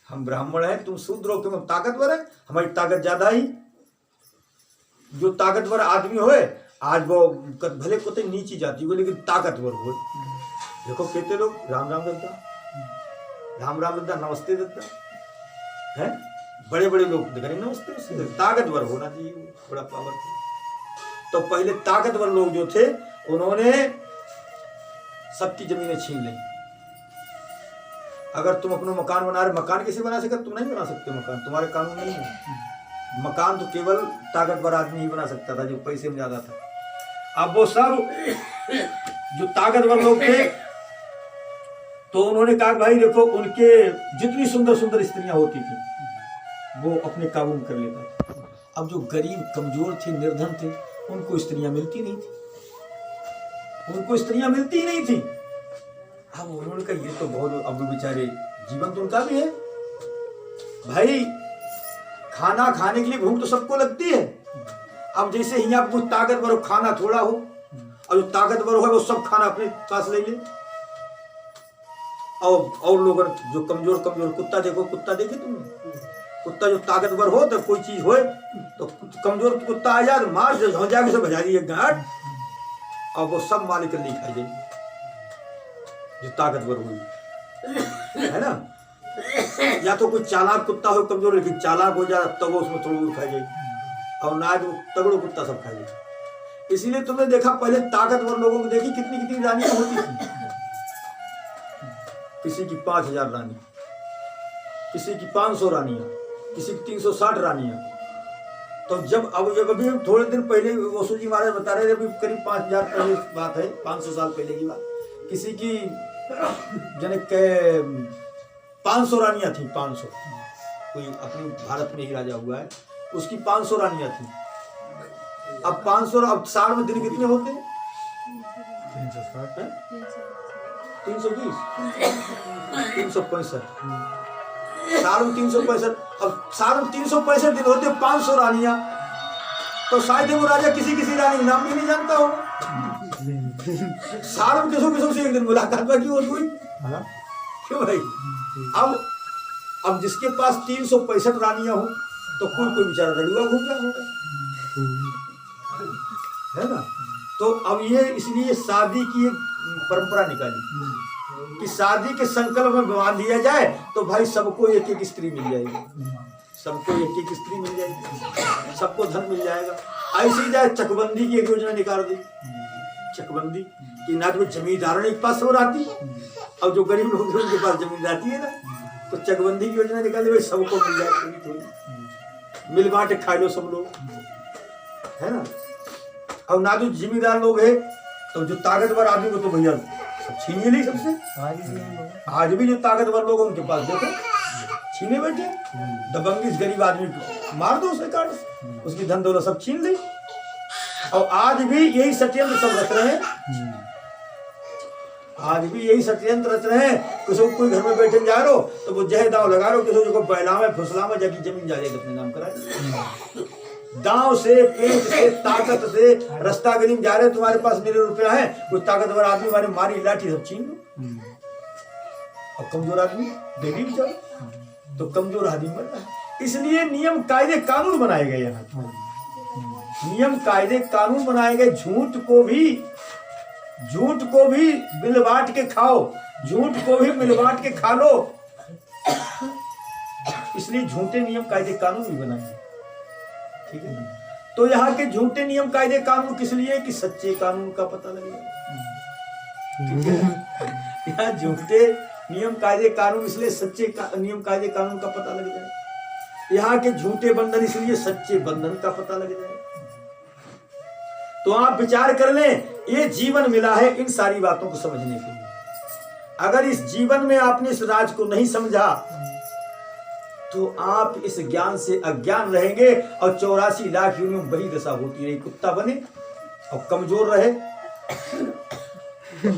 हम ब्राह्मण हैं, तुम शूद्र हो, तुम ताकतवर है, हमारी ताकत ज्यादा ही। जो ताकतवर आदमी होए, आज वो भले को नीची जाती हो लेकिन ताकतवर हो। देखो कहते लोग राम राम दत्ता, राम राम दत्ता, नमस्ते दत्ता है, बड़े बड़े लोग करें नमस्ते, उससे ताकतवर होना चाहिए, बड़ा पावरफुल। तो पहले ताकतवर लोग जो थे उन्होंने सबकी जमीनें छीन ली। अगर तुम अपना मकान बना रहे, मकान कैसे बना सकते? तुम नहीं बना सकते मकान, तुम्हारे कानून नहीं है। मकान तो केवल ताकतवर आदमी ही बना सकता था, जो पैसे में ज्यादा था। अब वो सब जो ताकतवर लोग थे तो उन्होंने कहा भाई देखो, उनके जितनी सुंदर सुंदर स्त्रियां होती थी वो अपने काबू में कर लेता था। अब जो गरीब कमजोर थे, निर्धन थे, उनको स्त्रियां मिलती नहीं थी, उनको स्त्रियां मिलती ही नहीं थी। अब उन्होंने कहा ये तो बहुत, अब बेचारे जीवन तो उनका भी है भाई, खाना खाने के लिए भूख तो सबको लगती है। अब जैसे यहाँ कुछ ताकतवर हो, खाना थोड़ा हो, और जो ताकतवर हो वो सब खाना अपने पास ले ले। और लोग जो कमजोर कमजोर, कुत्ता देखो, कुत्ता देखे तुमने? कुत्ता जो ताकतवर हो तो कोई चीज हो तो कमजोर कुत्ता आ जाए तो मार जाके सब भजा दिए घाट, और वो सब मालिक नहीं खाई जाए जो ताकतवर हुई है ना। या तो कोई चालाक कुत्ता हो कमजोर, लेकिन चालाक हो जाए तब वो उसमें थोड़ी खाई जाए, और ना जो तगड़ो कुत्ता सब खाई जाए। इसीलिए तुमने देखा पहले ताकतवर लोगों को देखी कितनी कितनी रानियां होती थी, किसी की 5000 रानी, किसी की 500 रानियां, किसी की 360 रानियां। तो जब अभी थोड़े दिन पहले वसु जी महाराज बता रहे थे, अभी करीब 5000 पहले बात है, 500 साल पहले की बात, किसी की जने के 500 रानियां थी, 500, कोई अपने भारत में ही राजा हुआ है, उसकी 500 रानियां थी। अब 500, अब साल में दिन कितने होते हैं? 320, 365, साल में 365। अब साल में 365 दिन होते, 500 रानियां, तो शायद वो राजा किसी किसी रानी का नाम भी नहीं जानता होगा। साल में किसों से एक दिन मुलाकात बाकी हो गई, क्यों भाई? अब जिसके पास 365 रानियां हो तो कोई बेचारा रड़ुआ घूम रहा होगा, है ना। तो अब ये इसलिए शादी की एक परंपरा निकाली कि शादी के संकल्प में बांध दिया जाए तो भाई सबको एक एक स्त्री मिल जाएगी, सबको एक एक स्त्री मिल जाएगी, सबको धन मिल जाएगा। ऐसी जाए चकबंदी की एक योजना निकाल दी, चकबंदी कि ना तो जमींदारों के पास सब रहती, अब जो गरीब लोग उनके पास जमीन रहती है ना, तो चकबंदी की योजना निकाली, भाई सबको मिल जाए, थोड़ी थोड़ी मिल बांट खा लो सब लोग, है ना। अब ना जो जिम्मेदार लोग है तो जो ताकतवर आदमी को तो भैया सब छीन ली सबसे। आज भी जो ताकतवर लोग हैं उनके पास देखो छीने बैठे, दबंगी गरीब आदमी को मार दो, उसे काट, उसकी धन दौलत सब छीन ली। और आज भी यही षड्यंत्र सब रच रहे हैं, आज भी यही षड्यंत्र रच रहे हैं। किसी कोई घर में बैठे जा रहो तो वो जह दाव लगा रहे हो, किसी को बहला में फुसला में जाके जमीन जायदाद अपने नाम कराए, दांव से, पेट से, ताकत से रास्ता गरीब जा रहे, तुम्हारे पास मेरे रुपया है, कोई ताकतवर आदमी हमारे मारी लाठी सब छीन लो, और कमजोर आदमी देवी जाओ, तो कमजोर आदमी मर रहा है। इसलिए नियम कायदे कानून बनाए गए, यहाँ नियम कायदे कानून बनाए गए। झूठ को भी मिल बांट के खाओ, झूठ को भी मिल बांट के खा लो, इसलिए झूठे नियम कायदे कानून भी बनाए, ठीक है। तो यहाँ के झूठे नियम कायदे कानून किस लिए? कि सच्चे कानून का पता लगेगा, ठीक है। यहाँ झूठे नियम कायदे कानून इसलिए सच्चे नियम कायदे कानून का पता लग जाए, यहाँ के झूठे बंधन इसलिए सच्चे बंधन का पता लग जाए। तो आप विचार कर लें, ये जीवन मिला है इन सारी बातों को समझने के लिए। अगर इस जीवन में आपने इस राज को नहीं समझा तो आप इस ज्ञान से अज्ञान रहेंगे, और 84 लाख योनियों में वही दशा होती रही, कुत्ता बने और कमजोर रहे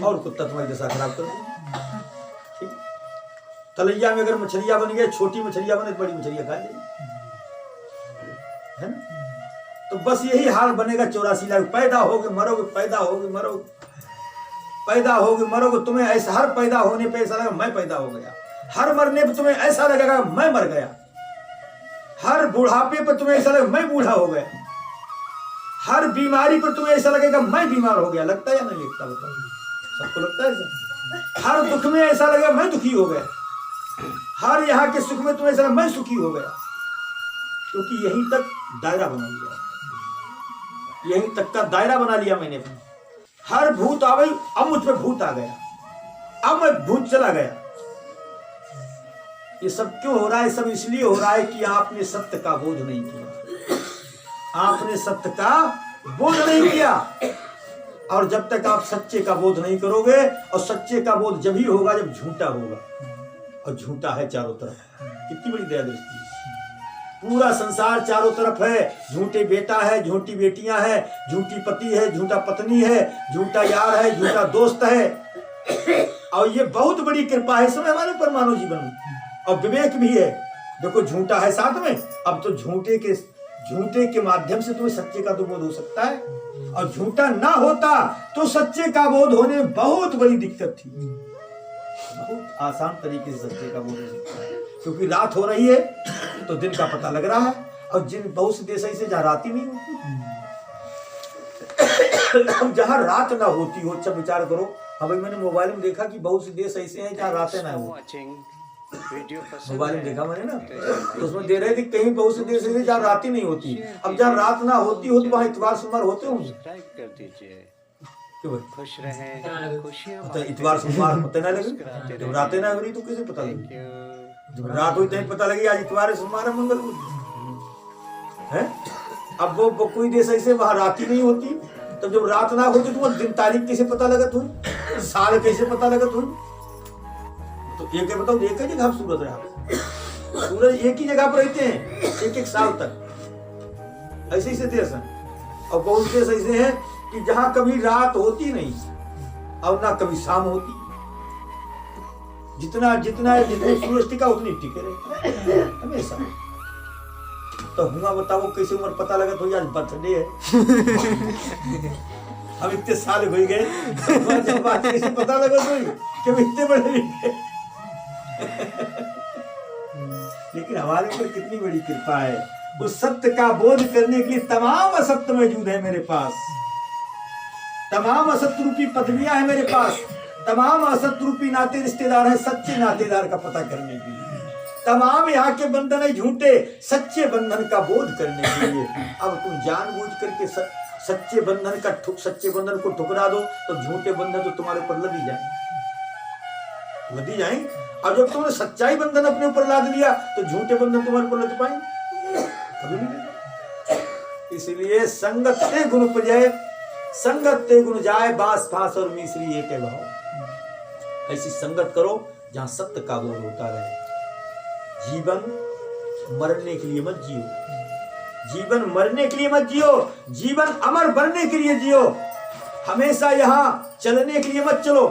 और कुत्ता तुम्हारी दशा खराब कर दे, ठीक। तलैया में अगर मछलियां बन गए, छोटी मछलियां बने तो बड़ी मछलियां खा जाएगी, है ना। तो बस यही हाल बनेगा 84 लाख। पैदा होगे मरोगे, पैदा होगे मरोगे, पैदा होगे मरोगे। तुम्हें ऐसा हर पैदा होने पे ऐसा लगा मैं पैदा हो गया, हर मरने पर तुम्हें ऐसा लगेगा मैं मर गया, हर बुढ़ापे पर तुम्हें ऐसा लगेगा मैं बूढ़ा हो गया, हर बीमारी पर तुम्हें ऐसा लगेगा मैं बीमार हो गया। लगता है या नहीं लगता? बताओ, सबको लगता है ऐसा? हर दुख में ऐसा लगेगा मैं दुखी हो गया, हर यहाँ के सुख में तुम्हें ऐसा मैं सुखी हो गया, क्योंकि यहीं तक दायरा बना लिया, यहीं तक का दायरा बना लिया मैंने। हर भूत आ गई, अब मुझ पे भूत आ गया, अब मैं भूत चला गया। ये सब क्यों हो रहा है? सब इसलिए हो रहा है कि आपने सत्य का बोध नहीं किया, आपने सत्य का बोध नहीं किया। और जब तक आप सच्चे का बोध नहीं करोगे, और सच्चे का बोध जब ही होगा जब झूठा होगा, और झूठा है चारों तरफ। कितनी बड़ी दया दृष्टि, पूरा संसार चारों तरफ है, झूठे बेटा है, झूठी बेटियां है, झूठी पति है, झूठा पत्नी है, झूठा यार है, झूठा दोस्त है। और ये बहुत बड़ी कृपा है समय हमारे ऊपर मानव जीवन में, और विवेक भी है। देखो झूठा है साथ में, अब तो झूठे के माध्यम से तुम्हें सच्चे का तो बोध हो सकता है, और झूठा ना होता तो सच्चे का बोध होने में बहुत बड़ी दिक्कत थी। बहुत आसान तरीके से सच्चे का बोध हो सकता है, क्योंकि रात हो रही है तो दिन का पता लग रहा है, और जिन बहुत से देश ऐसे जहाँ रात ही नहीं होती, जहाँ रात ना होती हो, अच्छा विचार करो। अभी मैंने मोबाइल में देखा कि बहुत से देश ऐसे हैं जहाँ रातें ना हो, मोबाइल में देखा मैंने ना, तो उसमें दे रहे थे कहीं बहुत से देश ऐसे जहाँ रात ही नहीं होती। अब जहाँ रात ना होती हो तो वहाँ इतवार सोमवार होते होंगे, खुश रहे, तो इतवार सोमवार पता ना लगे, जब रातें ना हो तो कैसे पता लगे? जब रात हुई तभी पता लगी आज इतवार है, सोमवार है, मंगल है। अब वो कोई देश ऐसे वहां रात ही नहीं होती, तब जब रात ना होती तो दिन तारीख कैसे पता लगत हुई, साल कैसे पता लगत हुई? तो एक बताओ, एक ही जगह सूरज रहा, सूरज एक ही जगह पर रहते हैं एक साल तक। ऐसे ऐसे देश हैं, और बहुत देश ऐसे हैं कि जहां कभी रात होती नहीं और ना कभी शाम होती, जितने सूरज टिका उतनी टिके रहे हमेशा। तो हुआ बताओ कैसे उम्र पता लगा? तो आज बर्थडे है, हम इतने साल हो गए, जब बात कैसे पता लगा तो कि इतने बड़े नहीं। लेकिन हमारे ऊपर कितनी बड़ी कृपा है, उस सत्य का बोध करने के लिए तमाम असत्य मौजूद है मेरे पास, तमाम असत्य रूपी पदवियां है मेरे पास, तमाम असत्य रूपी नाते रिश्तेदार हैं सच्चे नातेदार का पता करने के लिए, तमाम यहाँ के बंधन है झूठे सच्चे बंधन का बोध करने के लिए। अब तुम जानबूझ करके सच्चे बंधन को ठुकरा दो तो झूठे बंधन तो तुम्हारे ऊपर लदी जाएंगे। अब जब तुमने सच्चाई बंधन अपने ऊपर लाद लिया तो झूठे बंधन तुम्हारे ऊपर लद पाएंगे? कभी नहीं। इसलिए संगत ते गुण उपजय, संगत ते गुण जाए, बांस फांस और मिश्री एक भाव। ऐसी संगत करो जहां सत्य का बोध होता रहे। जीवन मरने के लिए मत जियो, जीवन मरने के लिए मत जियो, जीवन अमर बनने के लिए जियो। हमेशा यहाँ चलने के लिए मत चलो,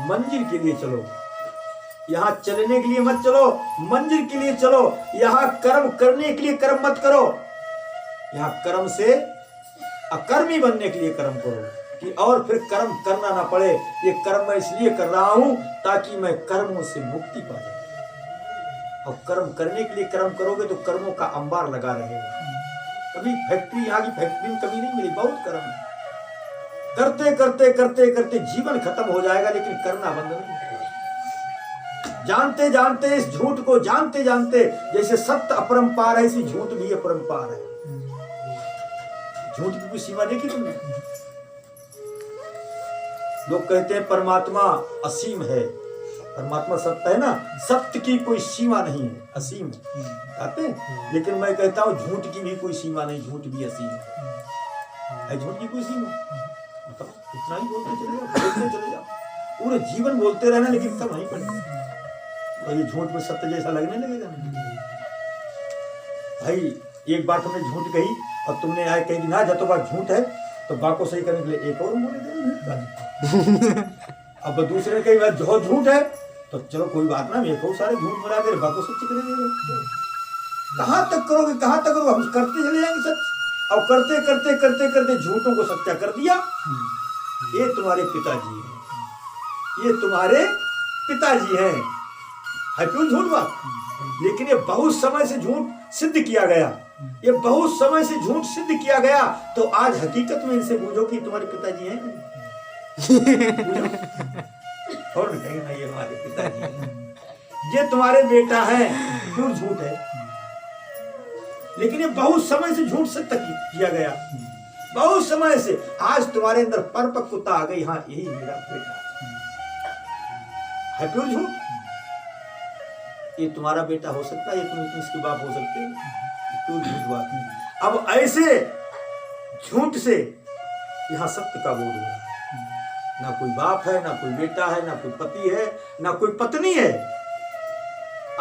मंजिल के लिए चलो। यहाँ चलने के लिए मत चलो, मंजिल के लिए चलो। यहाँ कर्म करने के लिए कर्म मत करो, यहाँ कर्म से अकर्मी बनने के लिए कर्म करो कि और फिर कर्म करना ना पड़े। ये कर्म मैं इसलिए कर रहा हूं ताकि मैं कर्मों से मुक्ति पा जाऊं। और कर्म करने के लिए कर्म करोगे तो कर्मों का अंबार लगा रहेगा। कभी फैक्ट्री, यहाँ की फैक्ट्री में कभी नहीं मिली, बहुत कर्म है। करते करते करते करते जीवन खत्म हो जाएगा, लेकिन करना बंद नहीं। जानते जानते इस झूठ को जानते जानते, जैसे सत्य अपरंपार है, ऐसी झूठ भी अपरंपार है। झूठ की कोई सीमा देखी तुमने? लोग कहते हैं परमात्मा असीम है, परमात्मा सत्य है ना, सत्य की कोई सीमा नहीं है, असीम कहते हैं। लेकिन मैं कहता हूं झूठ की भी कोई सीमा नहीं, झूठ भी असीम है। झूठ की कोई सीमा मतलब इतना ही बोलते चले जाओ, पूरे जीवन बोलते रहना, लेकिन कम नहीं पड़ेगा। और ये झूठ में सत्य जैसा लगने लगेगा भाई। एक बार तुमने झूठ कही और तुमने आए कहीं दिन जब तो बात झूठ है तो बात को सही करने के लिए एक और बोले दे। अब दूसरे कई बार जो झूठ है तो चलो कोई बात ना, एक और सारे झूठ बना दे, बात को सच्ची कर दे। कहाँ तक करोगे, कहाँ तक करोगे? हम करते चले जाएंगे सच, और करते करते करते करते झूठों को सच्चा कर दिया। ये तुम्हारे पिताजी हैं, ये तुम्हारे पिताजी हैं। है क्यों झूठ बात? लेकिन ये बहुत समय से झूठ सिद्ध किया गया, ये बहुत समय से झूठ सिद्ध किया गया, तो आज हकीकत में इनसे पूछो कि तुम्हारे पिताजी हैं? और कहेंगे ना ये हमारे पिताजी हैं, ये तुम्हारे बेटा है, क्यों झूठ है? लेकिन ये बहुत समय से झूठ सिद्ध किया गया, बहुत समय से। आज तुम्हारे अंदर परिपक्वता आ गई, हाँ यही मेरा बेटा है, क्यों झूठ? ये तुम्हारा बेटा हो सकता है, ये तुम इसके बाप हो सकते हैं, क्यों झूठ बात है? अब ऐसे झूठ से यहाँ सत्य का बोध हो रहा है। ना कोई बाप है, ना कोई बेटा है, ना कोई पति है, ना कोई पत्नी है,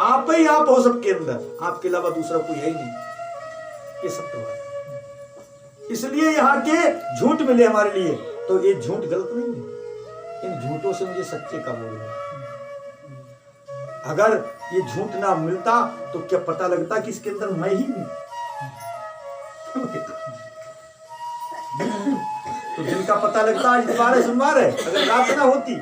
आप ही आप हो सबके अंदर, आपके अलावा दूसरा कोई है ही नहीं, ये सत्य बात है। इसलिए यहाँ के झूठ मिले हमारे लिए, तो ये झूठ गलत नहीं है, इन झूठों से मुझे सच्चे का बोध है। अगर ये झूठ ना मिलता तो क्या पता लगता कि इसके अंदर मैं ही हूं? तो दिन का पता लगता आज इतवार है सोमवार है, अगर रात ना होती।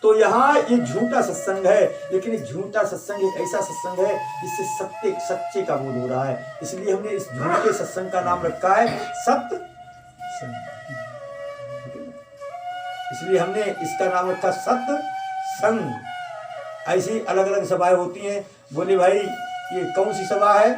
तो यहाँ ये झूठा सत्संग है, लेकिन ये झूठा सत्संग एक ऐसा सत्संग है जिससे सत्य सच्चे का बोध हो रहा है। इसलिए हमने इस झूठे सत्संग का नाम रखा है सत्य संग। इसलिए हमने इसका नाम रखा सत्य संग। ऐसी अलग अलग सभाएं होती हैं, बोले भाई ये कौन सी सभा है?